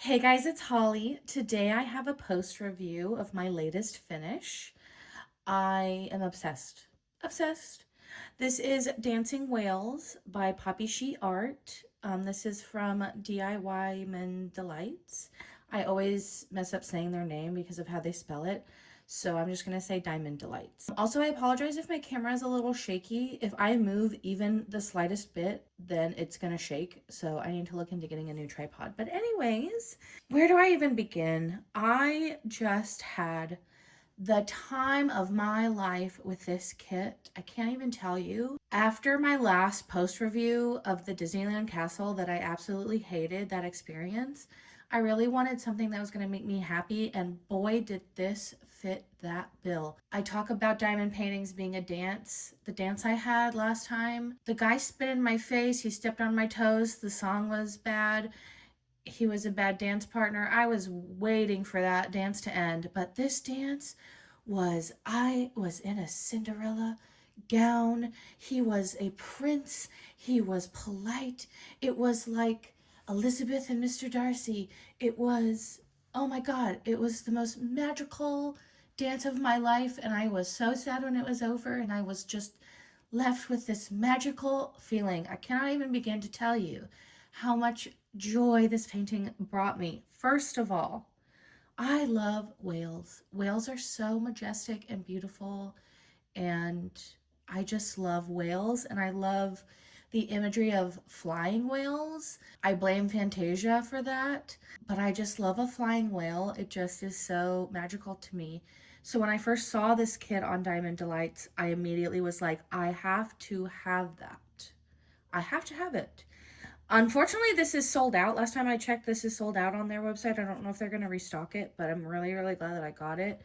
Hey guys, it's Holly. Today I have a post review of my latest finish. I am obsessed. Obsessed. This is Dancing Whales by poppishi.art. This is from DIYamond delights. I always mess up saying their name because of how they spell it. So I'm just gonna say Diamond Delights. Also, I apologize if my camera is a little shaky. If I move even the slightest bit, then it's gonna shake. So I need to look into getting a new tripod. But anyways, where do I even begin? I just had the time of my life with this kit. I can't even tell you. After my last post review of the Disneyland castle that I absolutely hated that experience, I really wanted something that was going to make me happy, and boy did this fit that bill. I talk about diamond paintings being a dance. The dance I had last time, the guy spit in my face, he stepped on my toes, the song was bad, he was a bad dance partner. I was waiting for that dance to end, but this dance was, I was in a Cinderella gown. He was a prince. He was polite. It was like Elizabeth and Mr. Darcy. It was, oh my God, it was the most magical dance of my life. And I was so sad when it was over. And I was just left with this magical feeling. I cannot even begin to tell you how much joy this painting brought me. First of all, I love whales. Whales are so majestic and beautiful, and I just love whales, and I love the imagery of flying whales. I blame Fantasia for that, but I just love a flying whale. It just is so magical to me. So when I first saw this kit on Diamond Delights, I immediately was like, I have to have that. I have to have it. Unfortunately, this is sold out. Last time I checked, this is sold out on their website. I don't know if they're going to restock it, but I'm really, really glad that I got it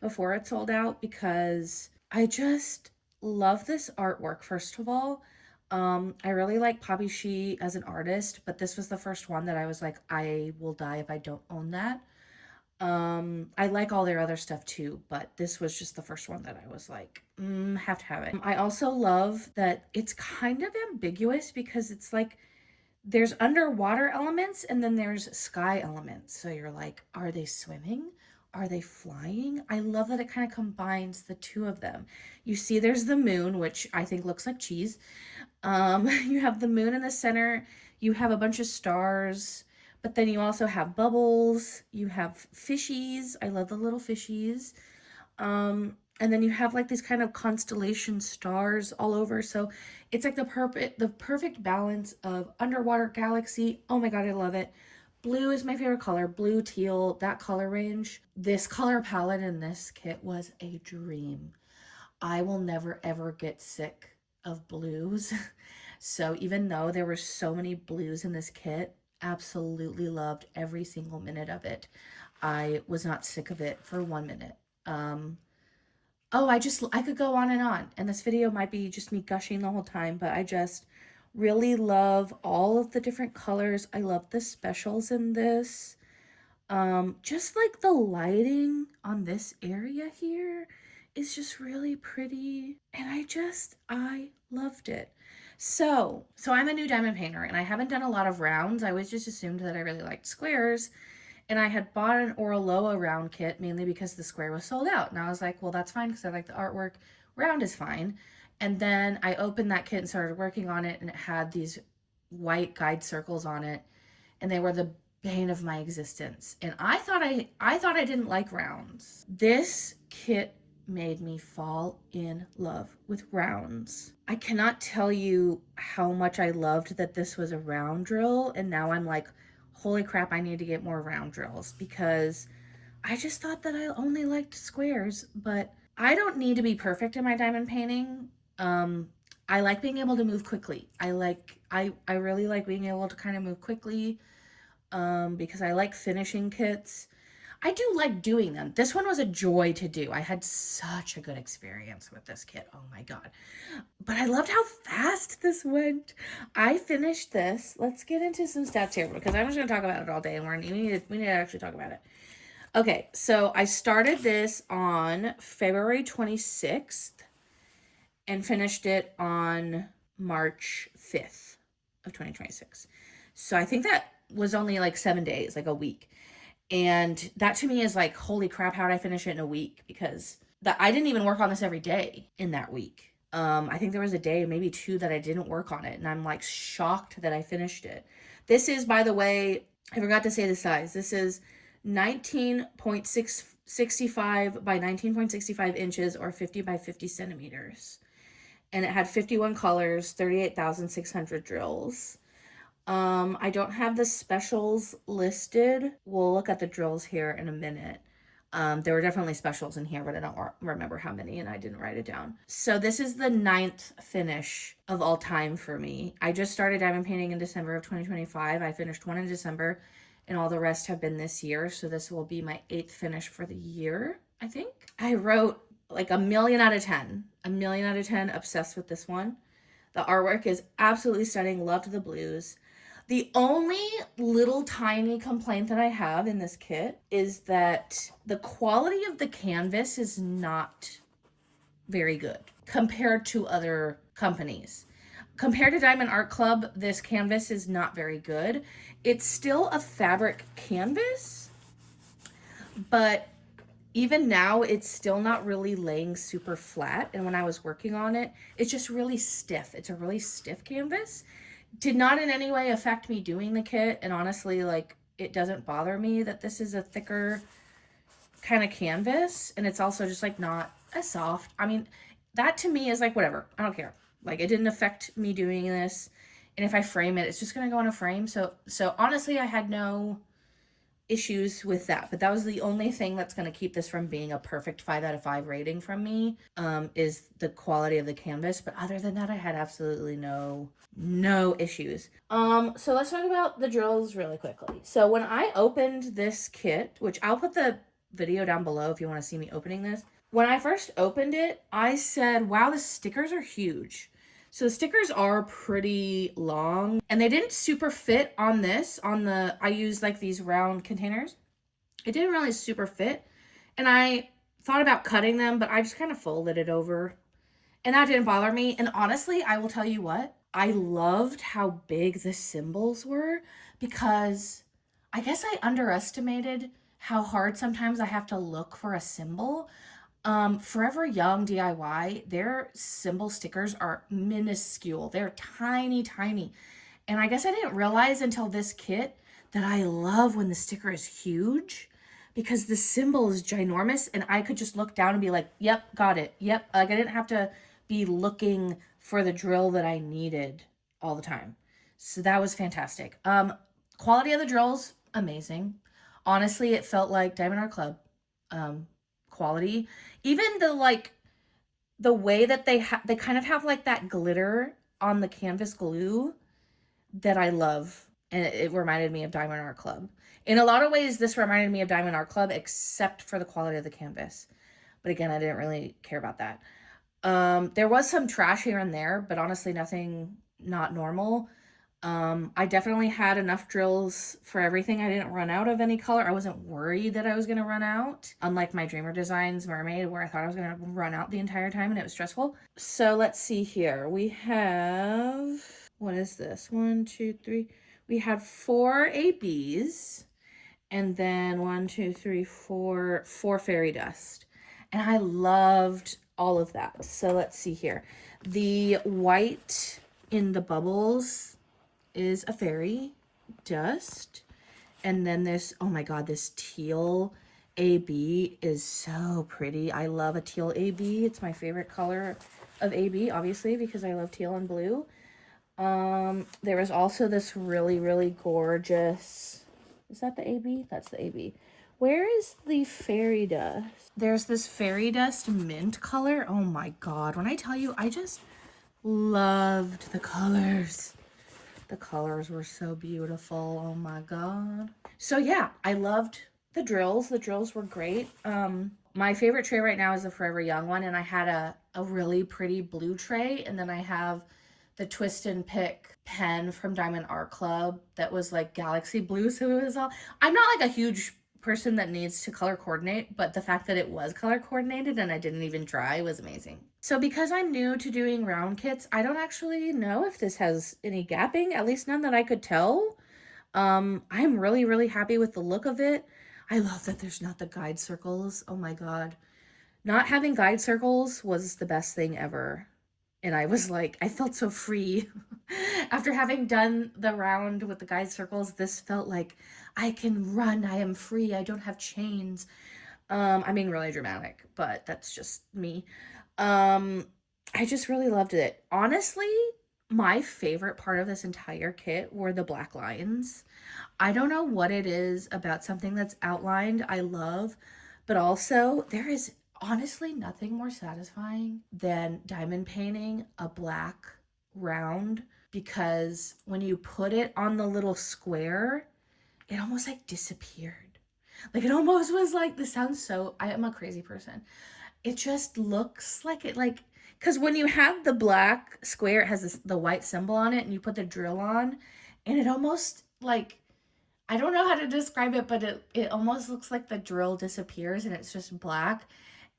before it sold out because I just love this artwork, first of all. I really like Poppy She as an artist, but this was the first one that I was like, I will die if I don't own that. I like all their other stuff too, but this was just the first one that I was like, have to have it. I also love that it's kind of ambiguous because it's like there's underwater elements and then there's sky elements. So you're like, are they swimming? Are they flying? I love that it kind of combines the two of them. You see there's the moon, which I think looks like cheese. You have the moon in the center. You have a bunch of stars, but then you also have bubbles. You have fishies. I love the little fishies. And then you have like these kind of constellation stars all over. So it's like the perfect balance of underwater galaxy. Oh my God, I love it. Blue is my favorite color. Blue, teal, that color range. This color palette in this kit was a dream. I will never ever get sick of blues. So even though there were so many blues in this kit, absolutely loved every single minute of it. I was not sick of it for 1 minute. Um, Oh, I could go on, and this video might be just me gushing the whole time, but I just really love all of the different colors. I love the specials in this. Just like the lighting on this area here is just really pretty, and I loved it. So I'm a new diamond painter, and I haven't done a lot of rounds. I always just assumed that I really liked squares, and I had bought an Oroloa round kit mainly because the square was sold out. And I was like, well, that's fine because I like the artwork. Round is fine. And then I opened that kit and started working on it, and it had these white guide circles on it, and they were the bane of my existence. And I thought I didn't like rounds. This kit made me fall in love with rounds. I cannot tell you how much I loved that this was a round drill, and now I'm like, holy crap, I need to get more round drills because I just thought that I only liked squares, but I don't need to be perfect in my diamond painting. Um, I like being able to move quickly. I really like being able to kind of move quickly because I like finishing kits. I do like doing them. This one was a joy to do. I had such a good experience with this kit. Oh my God. But I loved how fast this went. I finished this. Let's get into some stats here because I'm just going to talk about it all day, and we need to actually talk about it. Okay, so I started this on February 26th and finished it on March 5th of 2026. So I think that was only like 7 days, like a week. And that to me is like, holy crap, how did I finish it in a week? Because I didn't even work on this every day in that week. I think there was a day, maybe two, that I didn't work on it. And I'm like shocked that I finished it. This is, by the way, I forgot to say the size. This is 19.65 by 19.65 inches, or 50 by 50 centimeters. And it had 51 colors, 38,600 drills. I don't have the specials listed. We'll look at the drills here in a minute. There were definitely specials in here, but I don't remember how many, and I didn't write it down. So this is the 9th finish of all time for me. I just started diamond painting in December of 2025. I finished one in December, and all the rest have been this year. So this will be my 8th finish for the year, I think. I wrote like a million out of 10. A million out of 10, obsessed with this one. The artwork is absolutely stunning. Loved the blues. The only little tiny complaint that I have in this kit is that the quality of the canvas is not very good compared to other companies. Compared to Diamond Art Club, this canvas is not very good. It's still a fabric canvas, but even now it's still not really laying super flat. And when I was working on it, it's just really stiff. It's a really stiff canvas. Did not in any way affect me doing the kit, and honestly, like, it doesn't bother me that this is a thicker kind of canvas, and it's also just like not as soft. I mean, that to me is like, whatever, I don't care. Like, it didn't affect me doing this, and if I frame it, it's just gonna go in a frame. So honestly, I had no issues with that, but that was the only thing that's going to keep this from being a perfect 5 out of 5 rating from me, is the quality of the canvas. But other than that, I had absolutely no issues. So let's talk about the drills really quickly. So when I opened this kit, which I'll put the video down below if you want to see me opening this, when I first opened it, I said, wow, the stickers are huge. So the stickers are pretty long, and they didn't super fit on this. I used like these round containers. It didn't really super fit, and I thought about cutting them, but I just kind of folded it over, and that didn't bother me. And honestly, I will tell you what, I loved how big the symbols were, because I guess I underestimated how hard sometimes I have to look for a symbol. Forever Young DIY, their symbol stickers are minuscule. They're tiny, tiny. And I guess I didn't realize until this kit that I love when the sticker is huge, because the symbol is ginormous and I could just look down and be like, yep, got it. Yep. Like, I didn't have to be looking for the drill that I needed all the time. So that was fantastic. Quality of the drills, amazing. Honestly, it felt like Diamond Art Club. Quality, even the way that they kind of have like that glitter on the canvas glue that I love, and it reminded me of Diamond Art Club. In a lot of ways, this reminded me of Diamond Art Club, except for the quality of the canvas. But again, I didn't really care about that. There was some trash here and there, but honestly, nothing not normal. I definitely had enough drills for everything. I didn't run out of any color. I wasn't worried that I was going to run out, unlike my Dreamer Designs Mermaid, where I thought I was going to run out the entire time and it was stressful. So let's see here. We have, what is this? 1, 2, 3. We have 4 ABs, and then 1, 2, 3, 4 fairy dust. And I loved all of that. So let's see here. The white in the bubbles is a fairy dust, and then this, oh my god, this teal AB is so pretty. I love a teal AB. It's my favorite color of AB, obviously, because I love teal and blue. There is also this really, really gorgeous, is that the AB? That's the AB. Where is the fairy dust? There's this fairy dust mint color. Oh my god, when I tell you, I just loved the colors. The colors were so beautiful. Oh my god. So yeah, I loved the drills. The drills were great. My favorite tray right now is the Forever Young one, and I had a really pretty blue tray, and then I have the Twist and Pick pen from Diamond Art Club that was like galaxy blue. So it was all, I'm not like a huge person that needs to color coordinate, but the fact that it was color coordinated and I didn't even try was amazing. So because I'm new to doing round kits, I don't actually know if this has any gapping, at least none that I could tell. I'm really, really happy with the look of it. I love that there's not the guide circles. Oh my God. Not having guide circles was the best thing ever. And I was like, I felt so free. After having done the round with the guide circles, this felt like I can run. I am free. I don't have chains. I'm being really dramatic, but that's just me. Um, I just really loved it. Honestly, my favorite part of this entire kit were the black lines. I don't know what it is about something that's outlined I love, but also there is honestly nothing more satisfying than diamond painting a black round, because when you put it on the little square, it almost like disappeared. Like it almost was like, this sounds so, I am a crazy person. It just looks like it, like, because when you have the black square, it has the white symbol on it, and you put the drill on, and it almost like, I don't know how to describe it, but it almost looks like the drill disappears and it's just black.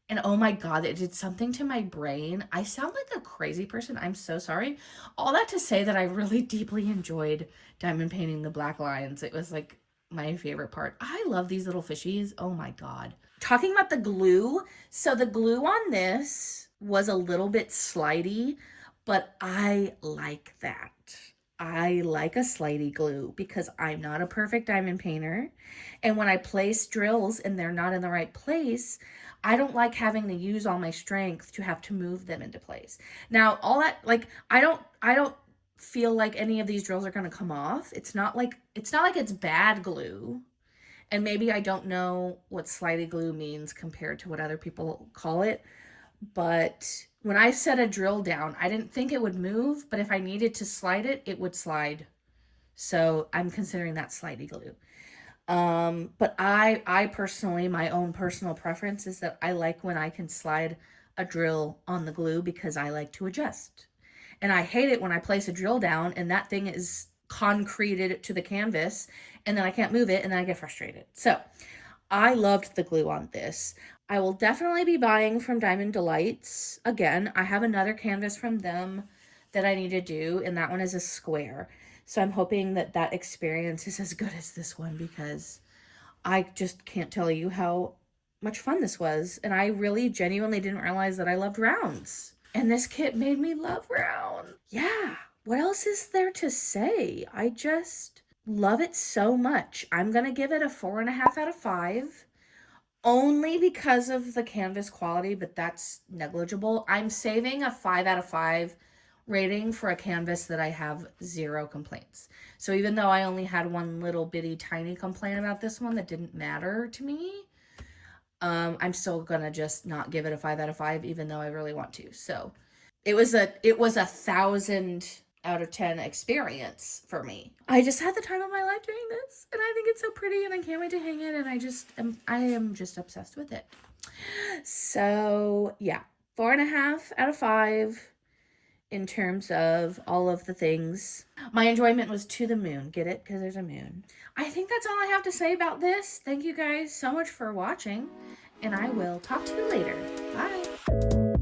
And oh my God, it did something to my brain. I sound like a crazy person. I'm so sorry. All that to say that I really deeply enjoyed diamond painting the black lines. It was like my favorite part. I love these little fishies. Oh my God. Talking about the glue. So the glue on this was a little bit slidey, but I like that. I like a slidey glue because I'm not a perfect diamond painter. And when I place drills and they're not in the right place, I don't like having to use all my strength to have to move them into place. Now, all that, like, I don't feel like any of these drills are going to come off. It's not like it's bad glue. And maybe I don't know what slidey glue means compared to what other people call it. But when I set a drill down, I didn't think it would move, but if I needed to slide it, it would slide. So I'm considering that slidey glue. But I personally, my own personal preference is that I like when I can slide a drill on the glue because I like to adjust. And I hate it when I place a drill down and that thing is concreted to the canvas and then I can't move it and then I get frustrated. So I loved the glue on this. I will definitely be buying from dELights. Again, I have another canvas from them that I need to do, and that one is a square. So I'm hoping that that experience is as good as this one, because I just can't tell you how much fun this was. And I really genuinely didn't realize that I loved rounds. And this kit made me love round. Yeah. What else is there to say? I just love it so much. I'm going to give it a 4.5 out of 5. Only because of the canvas quality, but that's negligible. I'm saving a 5 out of 5 rating for a canvas that I have 0 complaints. So even though I only had one little bitty tiny complaint about this one that didn't matter to me, I'm still gonna just not give it a 5 out of 5, even though I really want to. So it was a 1,000 out of 10 experience for me. I just had the time of my life doing this, and I think it's so pretty, and I can't wait to hang it, and I am just obsessed with it. So yeah, 4.5 out of 5 in terms of all of the things. My enjoyment was to the moon. Get it? Because there's a moon. I think that's all I have to say about this. Thank you guys so much for watching, and I will talk to you later. Bye.